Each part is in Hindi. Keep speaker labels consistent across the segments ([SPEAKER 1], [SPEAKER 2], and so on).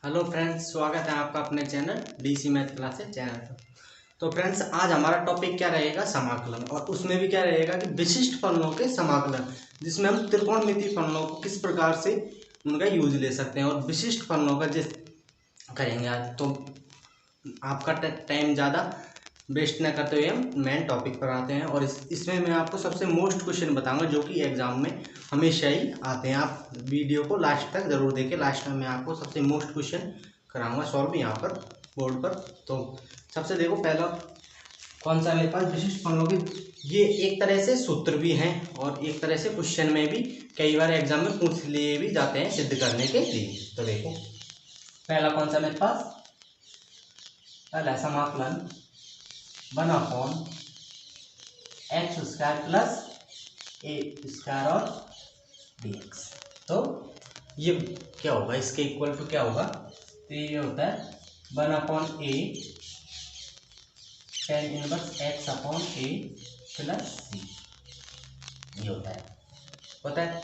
[SPEAKER 1] हेलो फ्रेंड्स, स्वागत है आपका अपने channel DC math classes channel पर। तो फ्रेंड्स, आज हमारा टॉपिक क्या रहेगा? समाकलन। और उसमें भी क्या रहेगा कि विशिष्ट फलनों के समाकलन, जिसमें हम त्रिकोणमितीय फलनों को किस प्रकार से उनका यूज ले सकते हैं और विशिष्ट फलनों का जिस करेंगे आज। तो आपका टाइम ज़्यादा वेस्ट न करते हुए हम मेन टॉपिक पर आते हैं। और इसमें मैं आपको सबसे मोस्ट क्वेश्चन बताऊंगा जो कि एग्जाम में हमेशा ही आते हैं। आप वीडियो को लास्ट तक जरूर देखें। लास्ट में मैं आपको सबसे मोस्ट क्वेश्चन कराऊंगा सॉल्व यहाँ पर बोर्ड पर। तो सबसे देखो, पहला कौन सा मेरे पास विशिष्ट फलनों के, ये एक तरह से सूत्र भी हैं और एक तरह से क्वेश्चन में भी कई बार एग्जाम में पूछ लिए भी जाते हैं सिद्ध करने के लिए। तो देखो, पहला कौन सा मेरे पास, पहला समाकलन 1/x² प्लस a स्क्वायर और dx। तो ये क्या होगा, इसके इक्वल टू क्या होगा? तो ये होता है 1/a tan inverse x/a plus c, ये होता है।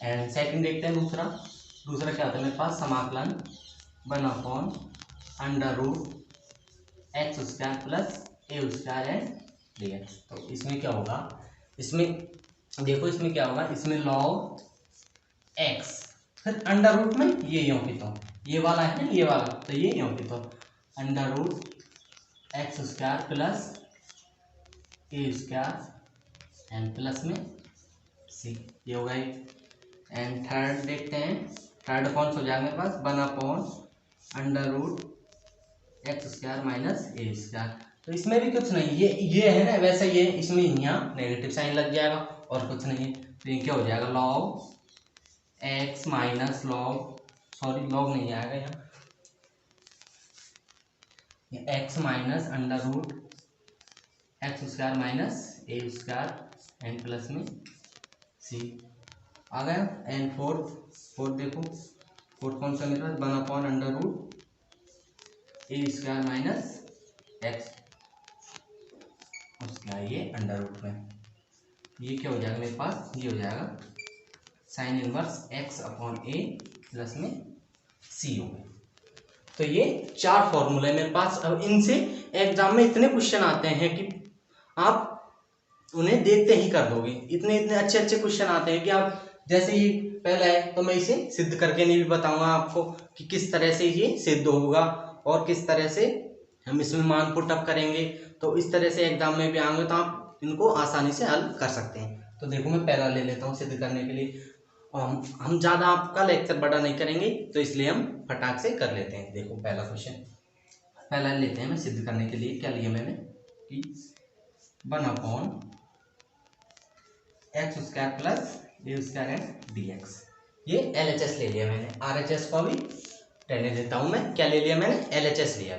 [SPEAKER 1] एंड सेकंड देखते हैं दूसरा क्या होता है मेरे पास, समाकलन 1/√x² plus a square and dx। तो इसमें क्या होगा, इसमें देखो, इसमें क्या होगा, इसमें log x, फिर अंडर रूट में ये यों की तो ये वाला है ना, ये वाला, तो ये यों की तो √x² plus a square and plus में c, ये होगा। एंड थर्ड देखते हैं, थर्ड कौन सा हो जाएगा मेरे पास, 1/√x² माइनस a स्क्वायर। तो इसमें भी कुछ नहीं, ये है ना, वैसे ये इसमें यहाँ नेगेटिव साइन लग जाएगा और कुछ नहीं है। तो ये क्या हो जाएगा, log x माइनस लॉग नहीं आएगा यहाँ, x minus √x² minus a square and plus में c आ गया। एंड फोर्थ देखो, फोर्थ कौन सा मेरे पास, 1/√a² माइनस x उसका ये अंडर रूट में, ये क्या हो जाएगा मेरे पास, ये हो जाएगा साइन इनवर्स x/a प्लस में c हो गया। तो ये 4 फॉर्मूले मेरे पास। अब इनसे एग्जाम में इतने क्वेश्चन आते हैं कि आप उन्हें देखते ही कर दोगे। इतने अच्छे क्वेश्चन आते हैं कि आप, जैसे ही पहला है तो मैं इसे सिद्ध करके नहीं भी बताऊंगा आपको कि किस तरह से ये सिद्ध होगा और किस तरह से हम इसमें मान पुट अप करेंगे। तो इस तरह से एग्जाम में भी आएंगे तो आप इनको आसानी से हल कर सकते हैं। तो देखो, मैं पहला ले लेता हूँ सिद्ध करने के लिए। और हम ज़्यादा आपका लेक्चर बड़ा नहीं करेंगे, तो इसलिए हम फटाक से कर लेते हैं। देखो, पहला क्वेश्चन पहला लेते हैं। मैं सिद्ध करने के लिए क्या लिया मैंने कि 1/x² plus a square and dx, ये LHS ले लिया मैंने। RHS को भी रहने देता हूँ मैं। क्या ले लिया मैंने, LHS लिया।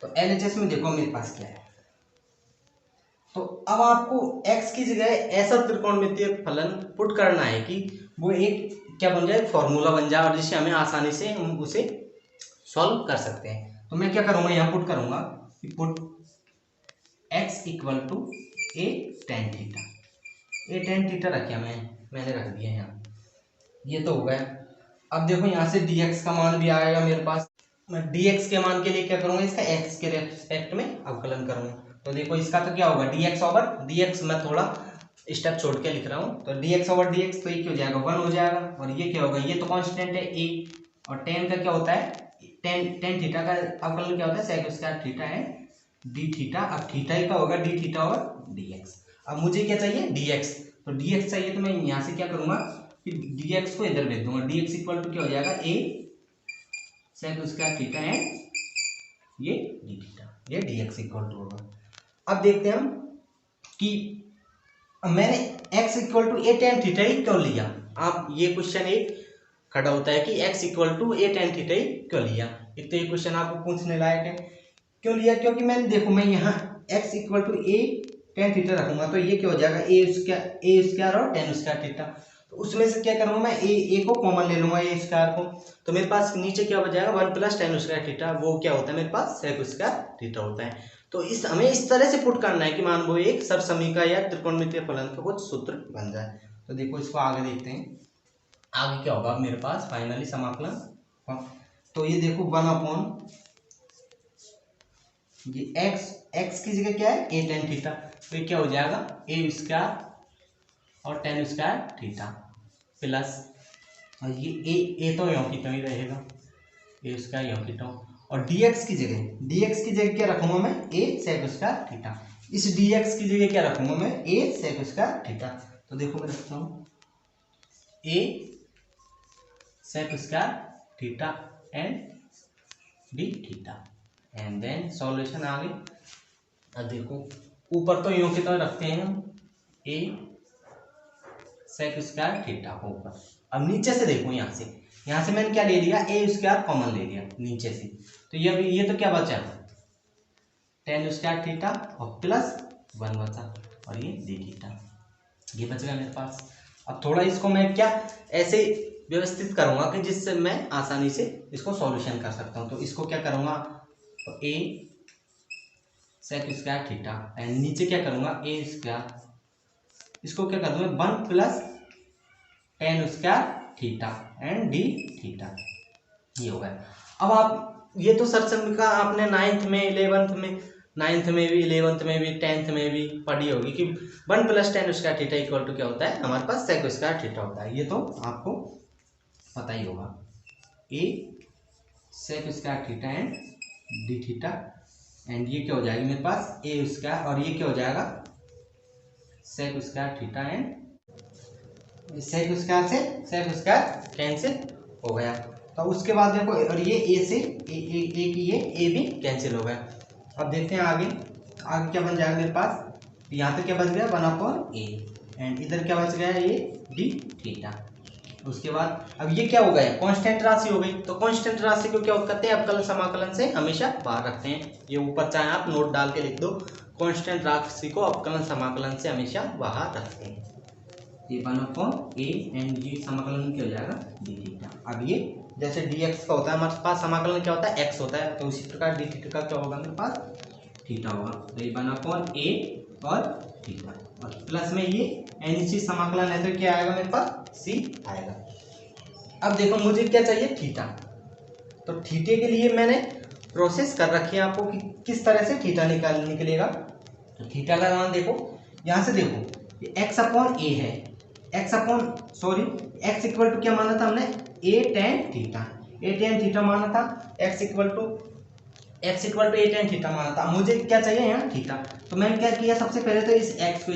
[SPEAKER 1] तो LHS में देखो मेरे पास क्या है। तो अब आपको x की जगह ऐसा त्रिकोणमितीय फलन पुट करना है कि वो एक क्या बन जाए, फॉर्मूला बन जाए और जिससे हमें आसानी से हम उसे सॉल्व कर सकते हैं। तो मैं क्या करूंगा, यहाँ पुट करूंगा कि put x equal to a tan theta. a tan theta रखा मैंने रख दिया यहाँ, ये तो हो गया। अब देखो, यहाँ से dx का मान भी आएगा मेरे पास। मैं dx के मान के लिए क्या करूंगा, इसका x के रेस्पेक्ट में अवकलन करूंगा। तो देखो, इसका तो क्या होगा, dx ओवर dx, मैं थोड़ा स्टेप छोड़ के लिख रहा हूँ। तो dx ओवर dx, तो ये क्या हो जाएगा, 1 हो जाएगा। और ये क्या होगा, ये तो कांस्टेंट है a, और tan का क्या होता है, tan थीटा का अवकलन क्या होता है, sec स्क्वायर थीटा है d थीटा। अब थीटा ही का होगा d थीटा ओवर dx। अब मुझे क्या चाहिए, dx। तो dx चाहिए, तो मैं यहाँ से क्या करूंगा कि dx को इधर भेज दूंगा। dx इक्वल टू क्या हो जाएगा, a sec स्क्वायर थीटा है, ये d थीटा, ये dx इक्वल टू होगा। अब देखते हैं हम कि मैंने x equal to a tan theta ही क्यों लिया। आप ये क्वेश्चन एक खड़ा होता है कि x equal to a tan theta ही क्यों लिया। एक तो ये क्वेश्चन आपको पूछने लायक है, क्यों लिया, क्योंकि मैंने देखो, मैं यहाँ x equal to a tan theta रखूंगा तो ये क्या हो जाएगा, a स्क्वायर और tan स्क्वायर थीटा। तो उसमें से क्या करूंगा मैं, a को कॉमन ले लूंगा, a स्क्वायर को। तो मेरे पास नीचे क्या हो जाएगा, 1 प्लस tan स्क्वायर थीटा, वो क्या होता है मेरे पास, sec स्क्वायर थीटा होता है। तो हमें इस तरह से पुट करना है कि मान वो एक सरसमीका या त्रिकोणमितीय फलन का कुछ सूत्र बन जाए। तो देखो, इसको आगे देखते हैं, आगे क्या होगा मेरे पास फाइनली समाकलन। तो ये देखो 1/, ये x की जगह क्या है a tan थीटा, तो ये क्या हो जाएगा a स्क्वायर और tan स्क्वायर थीटा प्लस, और ये a तो यों की तो ही रहेगा, a स्क्वायर यों की तो, और dx की जगह क्या रखूंगा मैं a sec स्क्वायर थीटा। इस dx की जगह क्या रखूंगा मैं a sec स्क्वायर थीटा। तो देखो मैं रखता हूँ a sec square theta and d theta, and then solution आगे। अब देखो ऊपर तो यूं की तो रखते हैं हम a sec स्क्वायर थीटा को ऊपर। अब नीचे से देखो यहाँ से मैंने क्या ले लिया a स्क्वायर कॉमन ले लिया नीचे से, तो ये तो क्या बचा tan स्क्वायर थीटा और प्लस 1 बचा, और ये d थीटा, ये बच गया मेरे पास। अब थोड़ा इसको मैं क्या ऐसे व्यवस्थित करूंगा कि जिससे मैं आसानी से इसको सॉल्यूशन कर सकता हूँ। तो इसको क्या करूंगा, तो a sec square theta and नीचे क्या करूंगा a स्क्वायर, इसको क्या कर दूंगा 1 plus tan square theta and d theta, ये हो गया। अब आप ये तो सरसम्मिका आपने 9th में 11th में 9th में भी 11th में भी 10th में भी पढ़ी होगी कि 1 plus tan square theta equal to क्या होता है, हमारे पास sec स्क्वायर थीटा होता है। ये तो आपको पता ही होगा, a sec square theta and d theta, and ये क्या हो जाएगी मेरे पास a स्क्वायर, और ये क्या हो जाएगा sec square theta and sec square से sec स्क्वायर कैंसिल हो गया। तो उसके बाद देखो, और ये a से a की ये a भी कैंसिल हो गया। अब देखते हैं आगे क्या बन जाएगा मेरे पास, यहाँ पे क्या बच गया 1/a एंड इधर क्या बच गया ये d थीटा। उसके बाद अब ये क्या हो गया कांस्टेंट राशि हो गई, तो कांस्टेंट राशि को क्या करते हैं अवकलन समाकलन से हमेशा बाहर रखते हैं। ये ऊपर चाहे आप नोट डाल के लिख दो, कांस्टेंट राशि को अवकलन समाकलन से हमेशा बाहर रखते हैं। ये 1/a एंड ये समाकलन क्या हो जाएगा d थीटा। अब ये जैसे dx का होता है हमारे पास समाकलन क्या होता है x होता है, तो उसी प्रकार d थीटा का क्या होगा मेरे पास थीटा होगा। तो ये 1/a और थीटा, और प्लस में ये एन समाकलन है तो क्या आएगा मेरे पास c आएगा। अब देखो मुझे क्या चाहिए थीटा, तो थीटे के लिए मैंने प्रोसेस कर रखी है आपको कि किस तरह से थीटा निकलेगा। तो थीटा का मान देखो, यहाँ से देखो ये x/a है, x इक्वल टू क्या माना था हमने a tan थीटा माना था, x equal to a tan theta माना था। मुझे क्या चाहिए यहाँ थीटा, तो मैंने क्या किया सबसे पहले तो इस x को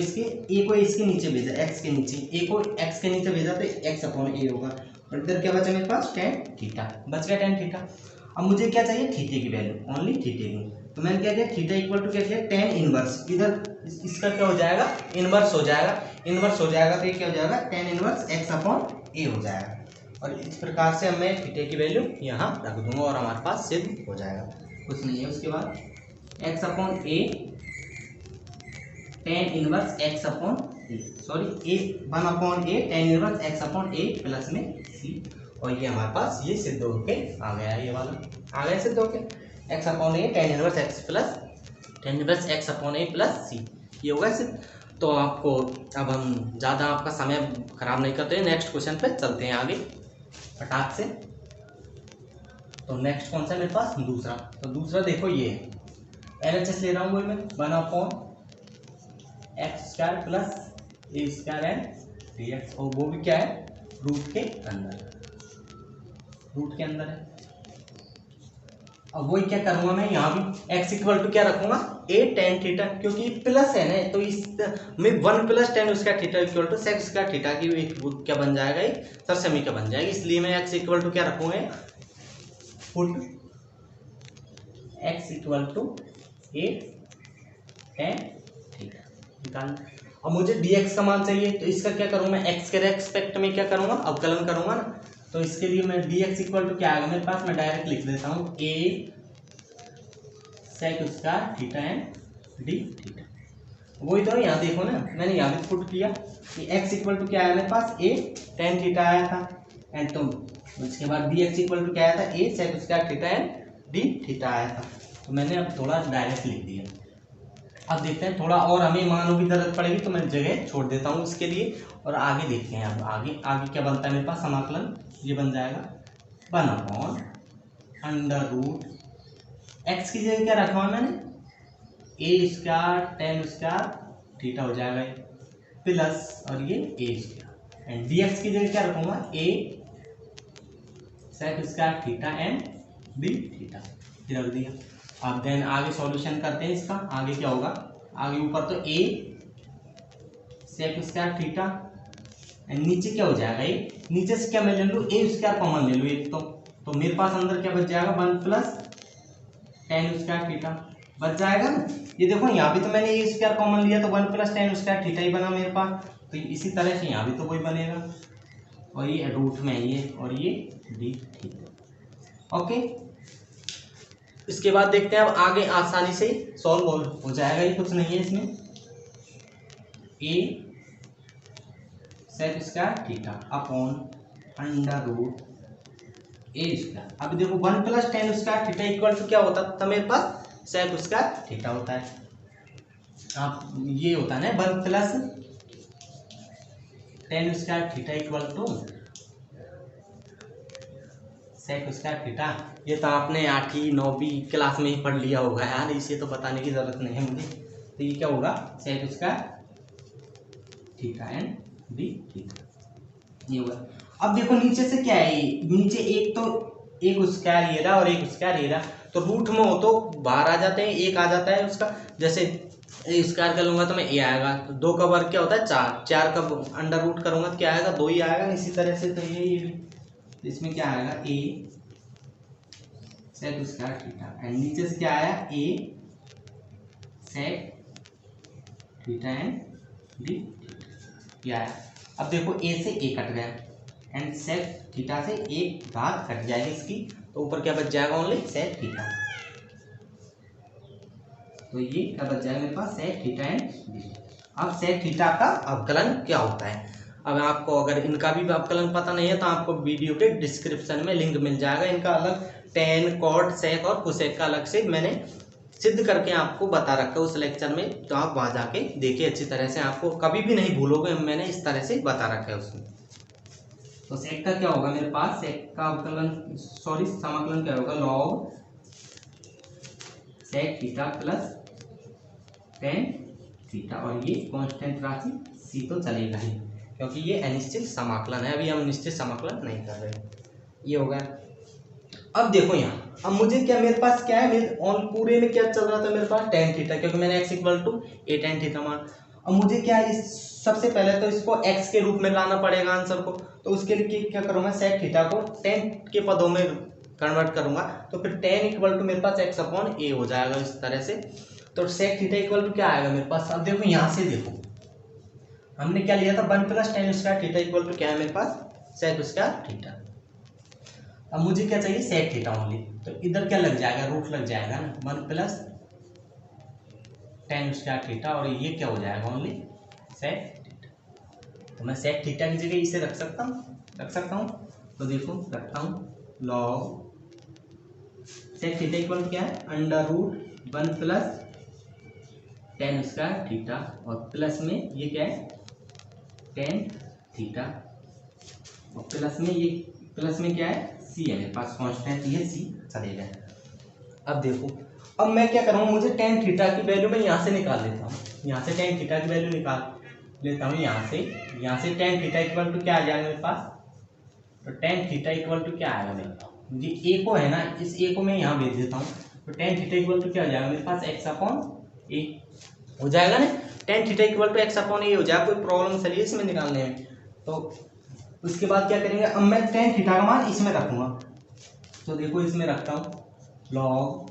[SPEAKER 1] इसके नीचे भेजा, x के नीचे a को x के नीचे भेजा तो x/a होगा, और इधर क्या बचा मेरे पास tan थीटा बच गया tan थीटा। अब मुझे क्या चाहिए थीटे की वैल्यू, ओनली थीटे की, तो मैंने क्या किया थीटा इक्वल टू क्या किया tan इनवर्स, इधर इसका क्या हो जाएगा इनवर्स हो जाएगा, तो ये क्या हो जाएगा tan इनवर्स x/a हो जाएगा। और इस प्रकार से मैं थीटे की वैल्यू यहाँ रख दूंगा और हमारे पास सिद्ध हो जाएगा, कुछ नहीं है। उसके बाद x/a tan inverse x/a, sorry a 1/a tan inverse x/a plus में c, और ये हमारे पास ये सिद्ध होके आ गया, ये वाला आ गया सिद्ध होके x/a tan inverse x plus tan inverse x/a plus c, ये होगा सिद्ध। तो आपको अब हम ज़्यादा आपका समय खराब नहीं करते हैं, नेक्स्ट क्वेश्चन पे चलते हैं आगे फटाक से। तो नेक्स्ट कौन सा मेरे पास दूसरा, तो दूसरा देखो ये LHS ले रहा हूँ वही मैं 1/x² plus a² and dx, और वो भी क्या है रूट के अंदर है। अब वही क्या करूंगा मैं यहाँ भी x इक्वल टू क्या रखूंगा a tan थीटा, क्योंकि प्लस है ना, तो इस में 1 प्लस tan उसका theta equal to sec square theta की क्या बन जाएगा एक सरसमीका बन जाएगी, इसलिए मैं x इक्वल टू क्या रखूंगा put x equal to a tan theta निकाल। अब मुझे dx का मान चाहिए, तो इसका क्या करूँ मैं x के रेस्पेक्ट में क्या करूँगा अवकलन करूँगा ना, तो इसके लिए मैं dx इक्वल टू क्या आएगा मेरे पास, मैं डायरेक्ट लिख देता हूँ a sec square theta and d theta. वही तो यहाँ देखो ना, मैंने यहाँ भी पुट किया कि x इक्वल टू क्या आया मेरे पास a tan थीटा आया था, एंड तो उसके बाद dx इक्वल टू क्या आया था a sec square theta and d theta आया था। तो मैंने अब थोड़ा डायरेक्ट लिख दिया। अब देखते हैं थोड़ा और हमें मानों की जरूरत पड़ेगी तो मैं जगह छोड़ देता हूँ इसके लिए, और आगे देखते हैं। अब आगे क्या बनता है मेरे पास समाकलन, ये बन जाएगा 1/x अंडर रूट एक्स की जगह क्या रखा हुआ मैंने A square tan square theta हो जाएगा प्लस और ये A square and D X की जगह क्या रखूंगा A sec square theta and D theta रख दिया। अब देन आगे सॉल्यूशन करते हैं इसका। आगे क्या होगा, आगे ऊपर तो ए सेक स्क्वायर थीटा एंड नीचे क्या हो जाएगा, ए नीचे से क्या मैं ले लूँ ए स्क्वायर कॉमन ले लूँ एक तो मेरे पास अंदर क्या बच जाएगा 1 प्लस टेन स्क्वायर थीटा बच जाएगा ना। ये देखो यहाँ भी तो मैंने ए स्क्वायर कॉमन लिया तो 1 प्लस टेन स्क्वायर थीटा ही बना मेरे पास। तो इसी तरह से यहाँ भी तो वही बनेगा और ये रूट में ये और ये डी थीटा। ओके, इसके बाद देखते हैं अब आगे आसानी से सॉल्व हो जाएगा। ये कुछ नहीं है इसमें A sec square theta upon under root A square. अब देखो 1 plus tan square theta equal to क्या होता था मेरे पास सेक स्क्वायर थीटा होता है। आप ये होता है ना 1 plus tan square theta equal to sec square theta. ये तो आपने 8वीं 9वीं क्लास में ही पढ़ लिया होगा यार, इसे तो बताने की जरूरत नहीं है मुझे। तो ये क्या होगा sec square theta and D theta ये होगा। अब देखो नीचे से क्या है, नीचे एक स्क्वायर ये रहा और एक स्क्वायर ये रहा, तो रूट में हो तो बाहर आ जाते हैं, एक आ जाता है उसका। जैसे ए स्क्वायर कर लूंगा तो मैं ए आएगा, तो 2 का वर्ग क्या होता है 4, 4 का अंडर रूट करूंगा तो क्या आएगा 2 ही आएगा। इसी तरह से तो ये भी तो इसमें क्या आएगा A sec square theta and नीचे से क्या आया A sec theta and D theta आया। अब देखो ए से ए कट गया एंड सेक थीटा से एक घात कट जाएगी इसकी, तो ऊपर क्या बच जाएगा ओनली सेक थीटा। तो ये क्या बच जाएगा मेरे पास सेक थीटा एंड डी। अब सेक थीटा का अवकलन क्या होता है, अब आपको अगर इनका भी अवकलन पता नहीं है तो आपको वीडियो के डिस्क्रिप्शन में लिंक मिल जाएगा। इनका अलग टेन कॉट सेक और कोसेक का अलग से मैंने सिद्ध करके आपको बता रखा है उस लेक्चर में, तो आप वहाँ जाके देखिए अच्छी तरह से, आपको कभी भी नहीं भूलोगे, मैंने इस तरह से बता रखा है उसमें। तो सेक का क्या होगा मेरे पास, सेक का अवकलन समाकलन क्या होगा log sec theta plus tan theta और ये कांस्टेंट राशि सी तो चलेगा ही क्योंकि ये अनिश्चित समाकलन है, अभी हम निश्चित समाकलन नहीं कर रहे। ये हो गया। अब देखो यहाँ, अब मुझे क्या मेरे पास क्या है, मेरे ऑन पूरे में क्या चल रहा था मेरे पास टेन थीटा, क्योंकि मैंने x equal to a tan theta मान। अब मुझे क्या है सबसे पहले तो इसको x के रूप में लाना पड़ेगा आंसर को, तो उसके लिए क्या करूँगा सेक थीटा को टेन के पदों में कन्वर्ट करूंगा, तो फिर टेन इक्वल टू मेरे पास x अपॉन ए हो जाएगा इस तरह से। तो सेक थीटा इक्वल टू क्या आएगा मेरे पास, अब देखो यहाँ से देखो हमने क्या लिया था 1 plus tan square theta equal to क्या है मेरे पास सेक स्क्वायर थीटा। अब मुझे क्या चाहिए सेक थीटा ओनली, तो इधर क्या लग जाएगा रूट लग जाएगा ना 1 प्लस टेन स्क्वायर थीटा और ये क्या हो जाएगा ओनली सेक थीटा। तो मैं सेक थीटा की जगह इसे रख सकता हूँ। तो देखो रखता हूँ लॉग सेक थीटा इक्वल क्या है under root 1 plus tan square theta और प्लस में ये क्या है टेन थीटा और प्लस में क्या है सी है मेरे पास कांस्टेंट, ये सी चलेगा। अब देखो अब मैं क्या करूँगा, मुझे टेन थीटा की वैल्यू मैं यहाँ से निकाल लेता हूँ, यहाँ से टेन थीटा की वैल्यू निकाल लेता हूँ यहाँ से टेन थीटा इक्वल टू क्या आ जाएगा मेरे पास, तो टेन थीटा इक्वल टू क्या आएगा मेरे पास, ये ए को है ना, इस ए को मैं यहाँ भेज देता हूँ, तो टेन थीटा इक्वल टू क्या हो जाएगा मेरे पास एक्स अपॉन ए हो जाएगा ना, tan theta equal to X upon A हो जाएगा। कोई प्रॉब्लम चलिए इसमें निकालने में। तो उसके बाद क्या करेंगे, अब मैं टेन थीटा का मान इसमें रखूंगा, तो देखो इसमें रखता हूँ लॉग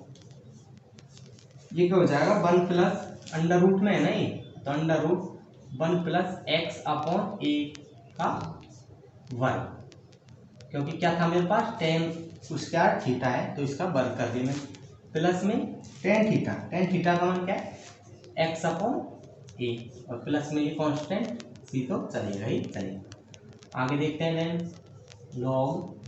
[SPEAKER 1] ये क्या हो जाएगा 1 प्लस अंडर रूट में है ना ये, तो under root 1 plus X upon A का वर्ग, क्योंकि क्या था मेरे पास टेन स्क्वायर थीटा है तो इसका वर्ग कर दिया मैं, प्लस में टेन थीटा का मान क्या है एक्स अपॉन ए और प्लस में ये कांस्टेंट सी तो चलेगा ही चलेगा। आगे देखते हैं देन लॉग,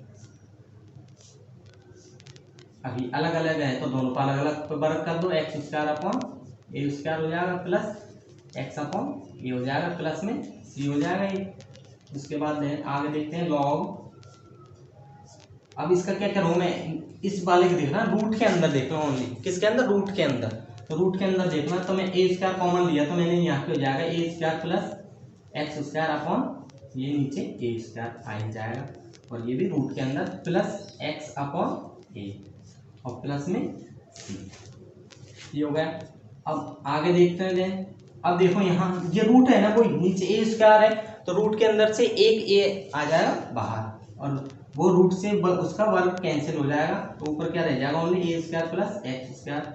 [SPEAKER 1] अभी अलग अलग है तो दोनों को अलग अलग वर्ग कर दो, एक्स स्क्वायर अपॉन ए स्क्वायर हो जाएगा प्लस एक्स अपॉन ए हो जाएगा प्लस में सी हो जाएगा ये। उसके बाद आगे देखते हैं लॉग अब इसका क्या करूँ मैं, इस वाले को देखना रूट के अंदर देखना ओनली, किसके अंदर, रूट के अंदर। तो रूट के अंदर देखना, तो मैं ए स्क्वायर कॉमन लिया तो मैंने यहाँ पे हो जाएगा A square plus X square upon ये नीचे ए स्क्वायर आ जाएगा, और ये भी रूट के अंदर प्लस एक्स अपॉन ए और प्लस में सी, ये हो गया। अब आगे देखते हैं, अब देखो यहाँ ये रूट है ना कोई, नीचे ए स्क्वायर है तो रूट के अंदर से एक ए आ जाएगा बाहर, और वो रूट से उसका वर्ग कैंसिल हो जाएगा, तो ऊपर क्या रह जाएगा, ओनली ए स्क्वायर प्लस एक्स स्क्वायर,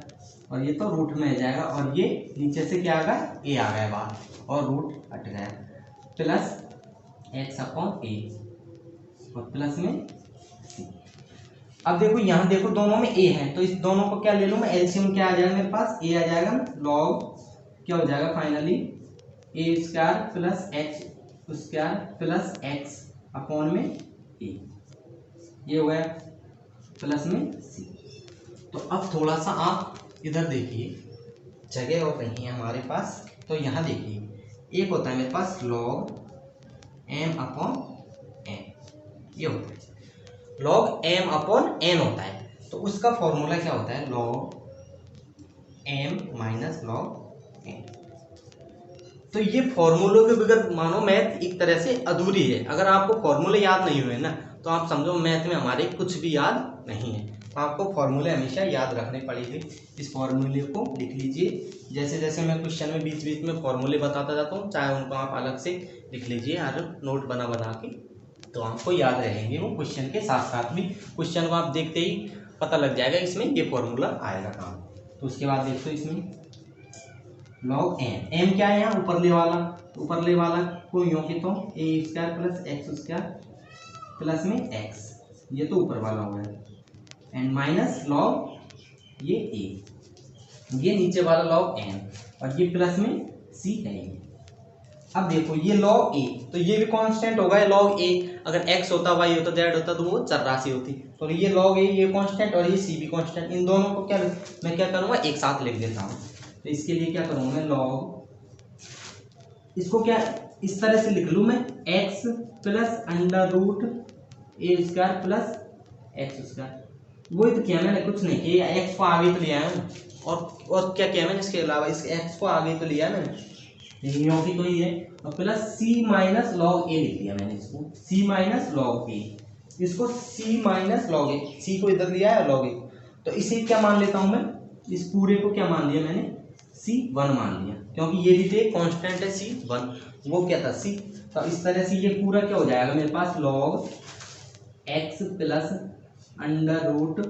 [SPEAKER 1] और ये तो रूट में आ जाएगा, और ये नीचे से क्या आ गया, ए आ गया बाहर और रूट हट गया, प्लस एक्स अपॉन ए और प्लस में सी। अब देखो यहाँ देखो दोनों में ए है, तो इस दोनों को क्या ले लूँ मैं, एलसीएम क्या आ जाएगा मेरे पास, ए आ जाएगा, लॉग क्या हो जाएगा finally A square plus X square plus X upon में ए, ये हो गया प्लस में सी। तो अब थोड़ा सा आप इधर देखिए, जगह और नहीं है हमारे पास, तो यहाँ देखिए एक होता है मेरे पास लॉग एम अपॉन एन, ये होता है लॉग एम अपॉन एन होता है, तो उसका फॉर्मूला क्या होता है, log M minus log n. तो ये फॉर्मूलों के बगैर मानो मैथ एक तरह से अधूरी है, अगर आपको फॉर्मूले याद नहीं हुए ना तो आप समझो मैथ में हमारे कुछ भी याद नहीं है, तो आपको फॉर्मूले हमेशा याद रखने पड़ेंगे। इस फॉर्मूले को लिख लीजिए, जैसे जैसे मैं क्वेश्चन में बीच बीच में फॉर्मूले बताता जाता हूँ, चाहे उनको आप अलग से लिख लीजिए हर नोट बना बना के, तो आपको याद रहेंगे वो क्वेश्चन के साथ साथ भी, क्वेश्चन को आप देखते ही पता लग जाएगा इसमें ये फॉर्मूला आएगा काम। तो उसके बाद देखो इसमें लॉग एम, एम क्या है यहाँ ऊपरले वाला, ऊपरले वाला को यूँ की तो A square plus X square plus में एक्स, ये तो ऊपर वाला हो गया, एंड माइनस लॉग ये ए, ये नीचे वाला लॉग एन, और ये प्लस में सी है ये। अब देखो ये लॉग ए, तो ये भी कांस्टेंट होगा, लॉग ए अगर एक्स होता वाई होता जेड होता तो वो चरराशि होती, तो ये लॉग ए ये कांस्टेंट और ये सी भी कांस्टेंट, इन दोनों को क्या मैं क्या करूँगा एक साथ लिख देता हूँ। तो इसके लिए क्या करूँगा मैं, लॉग इसको क्या इस तरह से लिख लूँ मैं, x plus under root A square plus X square, वही तो किया मैंने, कुछ नहीं किया, एक्स को आगे तो लिया है और क्या किया मैंने इसके अलावा, इस एक्स को आगे तो लिया है मैंने, की तो ही है, और प्लस सी माइनस लॉग ए लिख दिया मैंने, इसको सी माइनस लॉग ए, इसको सी माइनस लॉग ए, सी को इधर लिया है लॉग ए, तो इसे क्या मान लेता हूँ मैं, इस पूरे को क्या मान लिया मैंने, C1 मान लिया, क्योंकि ये भी तो कांस्टेंट है C1, वो क्या था C, तो इस तरह से ये पूरा क्या हो जाएगा मेरे पास, log x plus under root,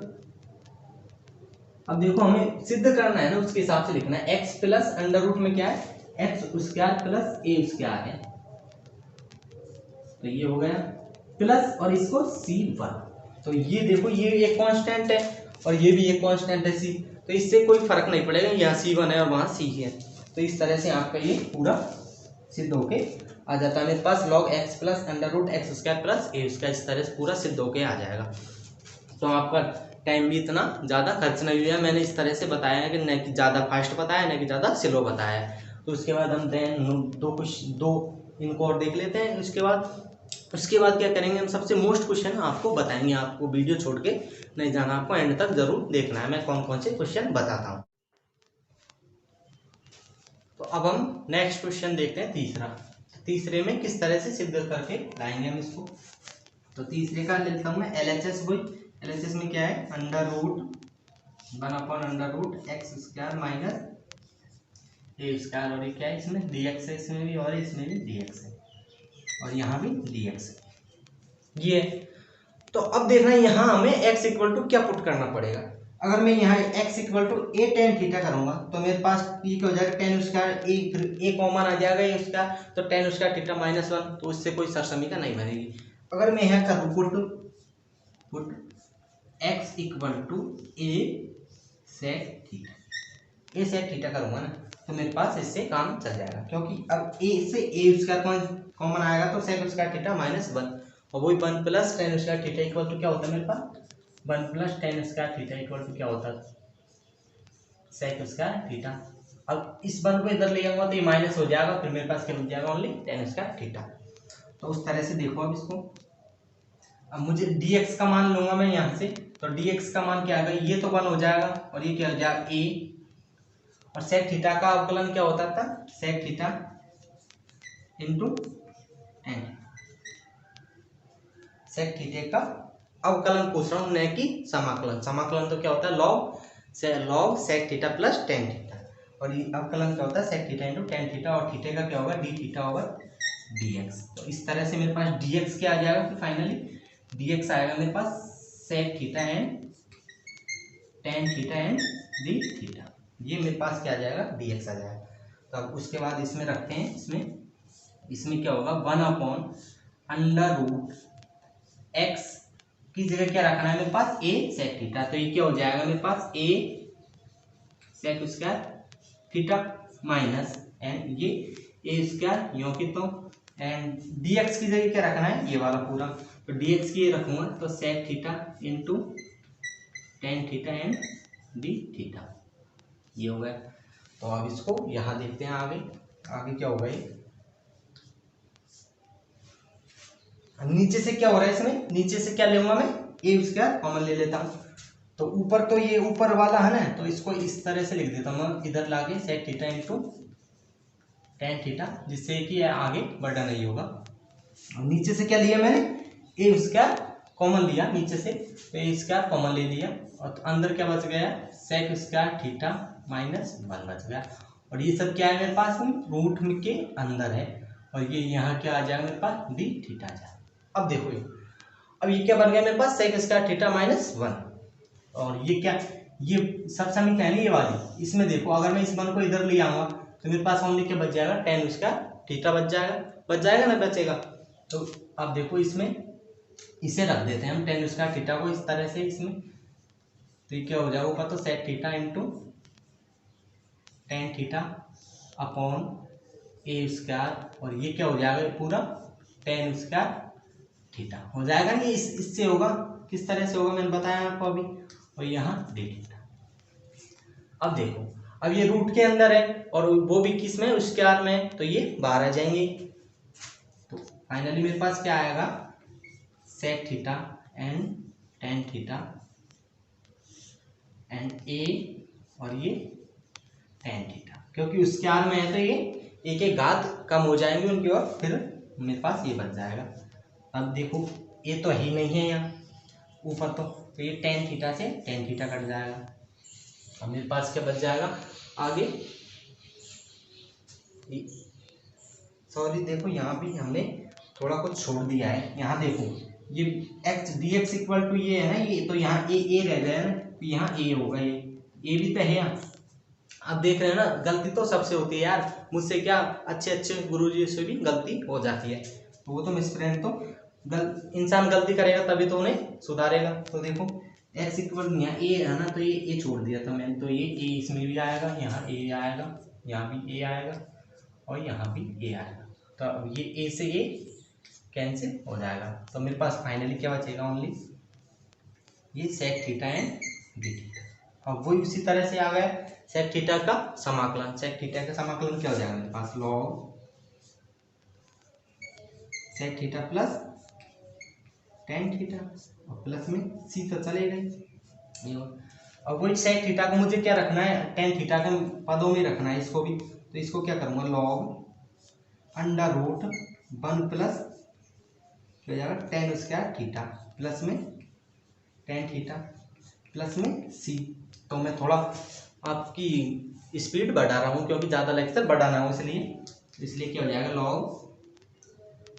[SPEAKER 1] अब देखो हमें सिद्ध करना है ना, उसके हिसाब से लिखना है, x प्लस अंडर रूट में क्या है, एक्स स्क्वायर प्लस ए स्क्वायर है, तो ये हो गया प्लस और इसको C1, तो ये देखो ये एक कांस्टेंट है और ये भी एक कांस्टेंट है C, तो इससे कोई फर्क नहीं पड़ेगा, यहाँ C1 है और वहाँ C है, तो इस तरह से आपका ये पूरा सिद्ध होके आ जाता है मेरे पास, log X plus under root X square plus ए स्क्वायर, इस तरह से पूरा सिद्ध होके आ जाएगा। तो आपका टाइम भी इतना ज़्यादा खर्च नहीं हुआ, मैंने इस तरह से बताया है कि न कि ज़्यादा फास्ट बताया न कि ज़्यादा स्लो बताया है। तो उसके बाद हम दो इनको और देख लेते हैं, उसके बाद क्या करेंगे हम, सबसे मोस्ट क्वेश्चन आपको बताएंगे, आपको वीडियो छोड़ के नहीं जाना, आपको एंड तक जरूर देखना है मैं कौन कौन से क्वेश्चन बताता हूँ। तो अब हम नेक्स्ट क्वेश्चन देखते हैं तीसरा, तीसरे में किस तरह से सिद्ध करके लाएंगे हम इसको। तो तीसरे का लेता हूँ मैं LHS बोई, LHS में क्या है, under root 1/√x² minus A square, और ये क्या है इसमें dx है, इसमें भी और इसमें भी dx है और यहाँ भी dx है ये। तो अब देखना यहाँ हमें x इक्वल टू क्या पुट करना पड़ेगा, अगर मैं यहाँ x equal to a tan theta करूँगा तो मेरे पास p क्या हो जाएगा, tan स्क्वायर a कॉमन आ जाएगा इसका, तो tan स्क्वायर थीटा -1, तो इससे कोई सरसमीका नहीं बनेगी। अगर मैं यहाँ करूँ put x equal to a sec theta, a sec theta करूँगा ना तो मेरे पास इससे काम चल जाएगा, क्योंकि अब a से a स्क्वायर कॉमन आएगा तो sec स्क्वायर थीटा -1, और वही 1 plus tan square theta equal to क्या होता है मेरे पास, 1 plus tan square theta equal to क्या होता है, sec स्क्वायर थीटा। अब इस 1 को इधर ले जाऊंगा तो ये माइनस हो जाएगा, फिर मेरे पास क्या बच जाएगा, ओनली tan स्क्वायर थीटा। तो उस तरह से देखो अब इसको, अब मुझे dx का मान लूंगा मैं यहाँ से, तो dx का मान क्या आएगा, ये तो 1 हो जाएगा और ये क्या हो जाएगा a, और sec थीटा का अवकलन क्या होता था, sec theta into tan, sec theta का अवकलन पूछ रहा हूँ, न कि समाकलन। समाकलन तो क्या होता है log sec theta plus tan theta, और ये अवकलन क्या होता है sec theta into tan theta, और थीटा का क्या होगा d थीटा ओवर dx। तो इस तरह से मेरे पास dx क्या आ जाएगा, फिर फाइनली dx आएगा मेरे पास sec theta and tan theta and d theta, ये मेरे पास क्या आ जाएगा dx आ जाएगा। तो अब उसके बाद इसमें रखते हैं, इसमें क्या होगा 1/√x की जगह क्या रखना है मेरे पास a sec थीटा, तो ये क्या हो जाएगा मेरे पास a sec square theta minus and ये a स्क्वायर यो की तो एंड dx की जगह क्या रखना है, ये वाला पूरा, तो dx की ये रखूंगा तो sec theta into tan theta and d theta, ये हो गया। तो अब इसको यहाँ देखते हैं आगे क्या होगा, ये नीचे से क्या हो रहा है, इसमें नीचे से क्या लूंगा मैं a स्क्वायर कॉमन ले लेता हूँ, तो ऊपर तो ये ऊपर वाला है ना, तो इसको इस तरह से लिख देता हूँ मैं इधर लाके sec theta into tan theta, जिससे कि आगे बढ़ा नहीं होगा। और नीचे से क्या लिया मैंने a स्क्वायर कॉमन लिया नीचे से, तो a स्क्वायर कॉमन ले लिया और तो अंदर क्या बच गया sec स्क्वायर थीटा माइनस 1 बच गया, और ये सब क्या है मेरे पास रूट में के अंदर है, और ये यहाँ क्या आ जाएगा मेरे पास d थीटा आ जाएगा। अब देखो अब ये क्या बन गया मेरे पास sec स्क्वायर थीटा माइनस 1, और ये क्या, ये सब समीकरण है ये वाली, इसमें देखो अगर मैं इस वन को इधर ले आऊंगा तो मेरे पास ओनली क्या बच जाएगा tan स्क्वायर थीटा बच जाएगा ना बचेगा। तो अब देखो इसमें इसे रख देते हैं हम tan स्क्वायर थीटा को इस तरह से इसमें, तो ये क्या हो जाएगा ऊपर तो sec theta into tan theta upon a square, और ये क्या हो जाएगा पूरा tan स्क्वायर थीटा हो जाएगा नहीं, इससे होगा किस तरह से होगा मैंने बताया आपको अभी, और यहाँ d थीटा। अब देखो अब ये रूट के अंदर है और वो भी किस में स्क्वायर में, तो ये बाहर आ जाएंगे, तो फाइनली मेरे पास क्या आएगा sec theta and tan theta and a और ये tan थीटा, क्योंकि स्क्वायर में है तो ये एक एक घात कम हो जाएंगे उनकी और फिर मेरे पास ये बच जाएगा। अब देखो ये तो ही नहीं है यहाँ ऊपर, तो ये tan थीटा से tan थीटा कट जाएगा। अब मेरे पास क्या बच जाएगा आगे, सॉरी देखो यहाँ भी हमने थोड़ा कुछ छोड़ दिया है, यहाँ देखो ये x dx इक्वल टू ये है ना, ये तो यहाँ a रह गया ना, तो यहाँ a होगा, ये a भी तो है यहाँ। अब देख रहे हैं ना गलती तो सबसे होती है यार, मुझसे क्या अच्छे गुरुजी से भी गलती हो जाती है, तो वो तो मिसप्रिंट तो इंसान गलती करेगा तभी तो उन्हें सुधारेगा। तो देखो x इक्वल यहाँ a है ना, तो ये a छोड़ दिया था मैंने, तो ये a इसमें भी आएगा, यहाँ a आएगा, यहाँ भी a आएगा और यहाँ भी a आएगा, तो अब ये a से a कैंसिल हो जाएगा, तो मेरे पास फाइनली क्या बचेगा ओनली ये sec theta and d theta. अब वही उसी तरह से आ गया sec थीटा का समाकलन, sec थीटा का समाकलन क्या हो जाएगा मेरे पास log sec theta plus tan theta और प्लस में c तो चलेगा ही। अब वही sec थीटा को मुझे क्या रखना है tan थीटा के पदों में रखना है इसको भी, तो इसको क्या करूँगा log √1 प्लस क्या हो जाएगा tan स्क्वायर थीटा प्लस में tan थीटा प्लस में c। तो मैं थोड़ा आपकी स्पीड बढ़ा रहा हूँ क्योंकि ज़्यादा लेक्चर बढ़ाना हो, इसलिए क्या हो जाएगा log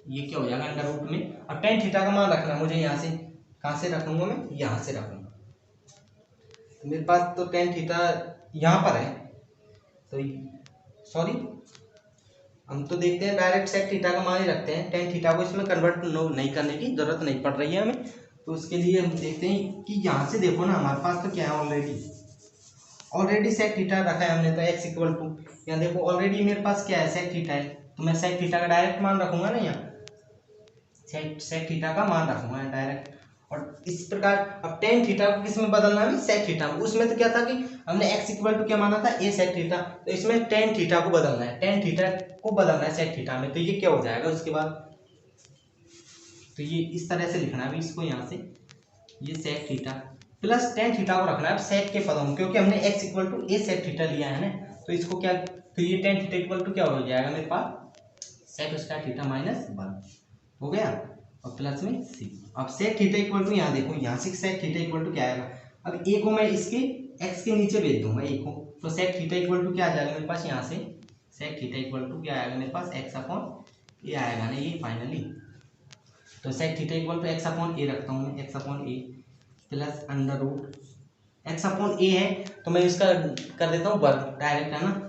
[SPEAKER 1] ये क्या हो जाएगा अंडर रूट में, और tan थीटा का मान रखना मुझे यहाँ से, कहाँ से रखूँगा मैं यहाँ से रखूँगा, तो मेरे पास तो tan थीटा यहाँ पर है, तो सॉरी हम तो देखते हैं डायरेक्ट sec थीटा का मान ही रखते हैं, tan थीटा को इसमें कन्वर्ट नहीं करने की जरूरत नहीं पड़ रही है हमें। तो उसके लिए हम देखते हैं कि यहाँ से देखो ना हमारे पास तो क्या है ऑलरेडी sec थीटा रखा है हमने, तो x इक्वल टू यहाँ देखो ऑलरेडी मेरे पास क्या है sec थीटा है, तो मैं sec थीटा का डायरेक्ट मान रखूंगा ना, यहाँ sec थीटा का मान रखूंगा डायरेक्ट। और इस प्रकार अब tan थीटा को किस में बदलना है sec थीटा में, उसमें तो क्या था कि हमने x इक्वल टू क्या माना था a sec थीटा, तो इसमें tan थीटा को बदलना है, tan थीटा को बदलना है sec थीटा में, तो ये क्या हो जाएगा उसके बाद, तो ये इस तरह से लिखना है अभी इसको, यहाँ से ये sec theta plus tan theta को रखना है सेक के पदों में, क्योंकि हमने x equal to a sec theta लिया है ना, तो इसको क्या, तो ये टेन थीटा इक्वल टू क्या हो जाएगा मेरे पास सेक स्क्वायर थीटा माइनस 1 हो गया, और प्लस में सी। अब सेक थीटा इक्वल टू यहाँ देखो, यहाँ से सेक थीटा इक्वल टू क्या आएगा, अब ए को मैं इसके एक्स के नीचे भेज दूंगा ए को, तो सेक थीटा इक्वल टू क्या आ जाएगा मेरे पास, यहाँ से सेक थीटा इक्वल टू क्या आएगा मेरे पास एक्स अपॉन ए आएगा ना ये फाइनली। तो sec theta equal to X upon A रखता हूँ मैं, X upon A plus under root X upon A है तो मैं इसका कर देता हूँ वर्ग डायरेक्ट है ना,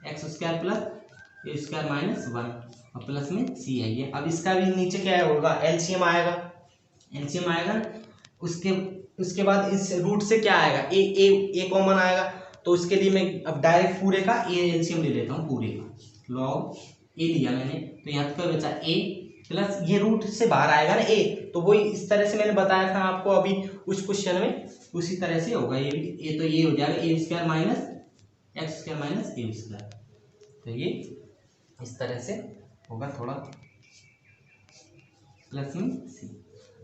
[SPEAKER 1] एक्स स्क्वायर प्लस ए स्क्वायर माइनस 1 और प्लस में सी है ये। अब इसका भी नीचे क्या होगा, एलसीएम आएगा, एलसीएम आएगा ना, उसके बाद इस रूट से क्या आएगा, ए कॉमन आएगा, तो उसके लिए मैं अब डायरेक्ट पूरे का ए एलसीएम ले लेता हूँ पूरे का, लॉग ए लिया मैंने, तो यहाँ पे बचा ए प्लस ये रूट से बाहर आएगा ना ए, तो वो इस तरह से मैंने बताया था आपको अभी उस क्वेश्चन में, उसी तरह से होगा ये भी, ए तो ये हो जाएगा A square minus X square minus A square, तो ये इस तरह से होगा थोड़ा प्लस में सी।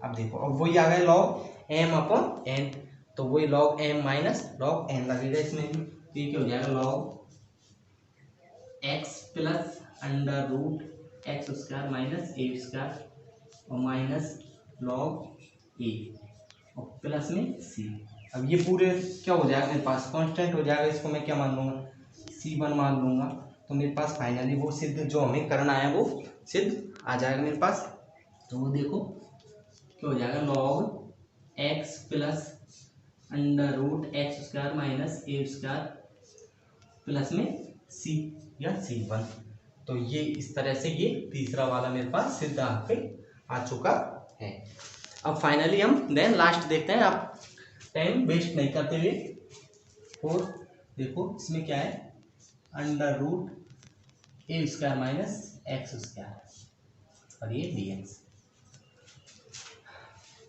[SPEAKER 1] अब देखो अब वही आ गया लॉग एम अपॉन एन, तो वही log M minus log N लगेगा इसमें भी, तो ये क्या हो जाएगा log X plus under root X square minus A square और माइनस लॉग ए और प्लस में सी। अब ये पूरे क्या हो जाएगा मेरे पास कांस्टेंट हो जाएगा, इसको मैं क्या मान लूँगा C1 मान लूँगा, तो मेरे पास फाइनली वो सिद्ध जो हमें करना है वो सिद्ध आ जाएगा मेरे पास। तो वो देखो क्या हो जाएगा log X plus under root X square minus A square plus में सी या C1। तो ये इस तरह से ये तीसरा वाला मेरे पास सिद्ध आपके आ चुका है। अब फाइनली हम देन लास्ट देखते हैं, आप टाइम वेस्ट नहीं करते हुए, और देखो इसमें क्या है under root A square minus X square और ये dx।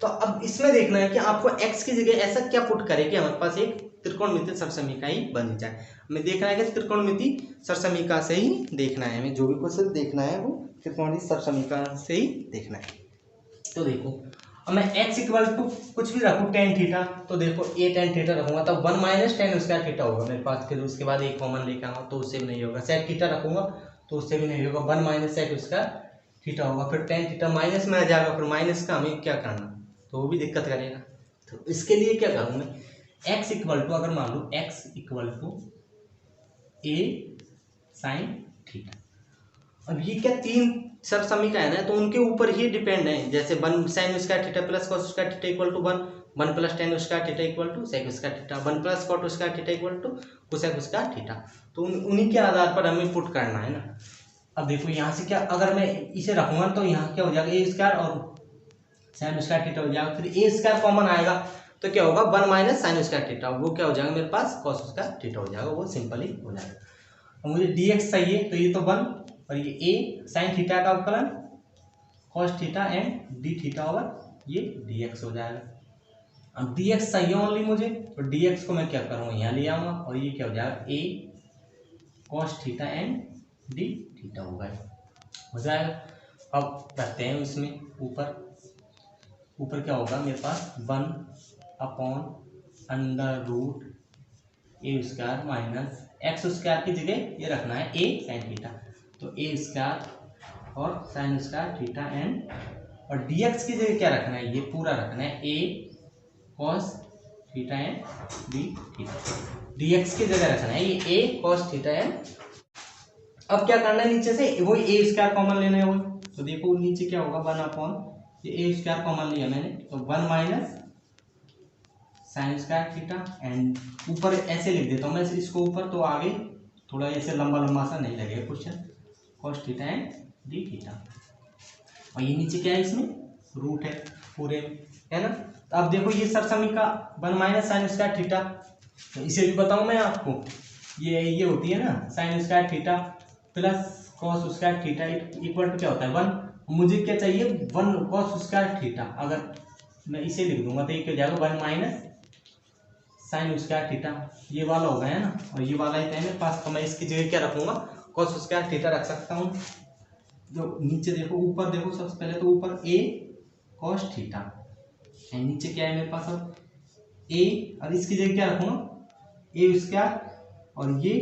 [SPEAKER 1] तो अब इसमें देखना है कि आपको x की जगह ऐसा क्या पुट करे कि हमारे पास एक त्रिकोणमितीय सरसमीका ही बन जाए। हमें देखना है कि त्रिकोणमितीय सरसमीका से ही देखना है, हमें जो भी क्वेश्चन देखना है वो त्रिकोणमितीय सरसमीका से ही देखना है। तो देखो अब मैं x इक्वल टू कुछ भी रखूँ टेन थीटा, तो देखो ए टेन थीटा रखूंगा तो 1 माइनस टेन स्क्वायर थीटा होगा मेरे पास, फिर उसके बाद एक कॉमन लेकर आऊँगा तो उससे भी नहीं होगा, सेक थीटा रखूंगा तो उससे भी नहीं होगा, 1 माइनस सेक स्क्वायर थीटा होगा, फिर टेन थीटा माइनस में आ जाएगा, फिर माइनस का हमें क्या करना, तो वो भी दिक्कत करेगा। तो इसके लिए क्या करूँ मैं, x इक्वल टू अगर मान लो x equal to a sine theta. अब ये क्या तीन सरसमीका है ना, तो उनके ऊपर ही डिपेंड है, जैसे 1 sine square theta plus cos square theta equal to 1 plus tan square theta equal to sec square theta, 1 plus cot square theta equal to cosec square theta, तो उन्हीं के आधार पर हमें पुट करना है ना। अब देखो यहाँ से क्या, अगर मैं इसे रखूंगा तो यहाँ क्या हो जाएगा ए स्क्वायर और साइन स्क्वायर थीटा हो जाएगा, फिर ए स्क्वायर कॉमन आएगा तो क्या होगा 1 माइनस साइन स्क्वायर थीटा, वो क्या हो जाएगा मेरे पास कॉस स्क्वायर थीटा हो जाएगा, वो सिंपल ही हो जाएगा। अब मुझे dx चाहिए तो ये तो 1 और ये a साइन थीटा का अवकलन cos theta and D theta over ये dx हो जाएगा। अब dx चाहिए ओनली मुझे, तो dx को मैं क्या करूँगा यहाँ ले आऊँगा और ये क्या हो जाएगा a cos theta and D theta होगा, हो जाएगा। अब रखते हैं इसमें ऊपर क्या होगा मेरे पास 1 upon under root A square minus X square की जगह ये रखना है ए साइन थीटा, तो ए स्क्वायर और साइन स्क्वायर थीटा एंड, और dx की जगह क्या रखना है, ये पूरा रखना है A cos theta and D theta, dx की जगह रखना है ये ए कॉस थीटा एंड। अब क्या करना है नीचे से वही ए स्क्वायर कॉमन लेना है वही, तो देखो नीचे क्या होगा 1 अपॉन ये ए स्क्वायर कॉमन लिया मैंने, तो 1 minus sign square theta and ऊपर ऐसे लिख देता हूँ मैं इसको ऊपर, तो आगे थोड़ा ऐसे लंबा सा नहीं लगेगा question, cos theta and D theta, और ये नीचे क्या है इसमें रूट है पूरे है ना। तो अब देखो ये सरसमीका 1 माइनस साइन स्क्वायर थीटा, तो इसे भी बताऊँ मैं आपको, ये होती है ना sine square theta plus cos square theta equal to क्या होता है 1, मुझे क्या चाहिए 1 कॉस स्क्वायर थीटा, अगर मैं इसे लिख दूंगा तो ये क्या जाएगा 1 माइनस साइन स्क्वायर थीटा, ये वाला होगा है ना, और ये वाला ही है मेरे पास, तो मैं इसकी जगह क्या रखूंगा कॉस स्क्वायर थीटा रख सकता हूँ। जो नीचे देखो ऊपर देखो सबसे पहले तो ऊपर ए कॉस थीटा एंड नीचे क्या है मेरे पास अब ए, और इसकी जगह क्या रखूंगा ए स्क्वायर और ये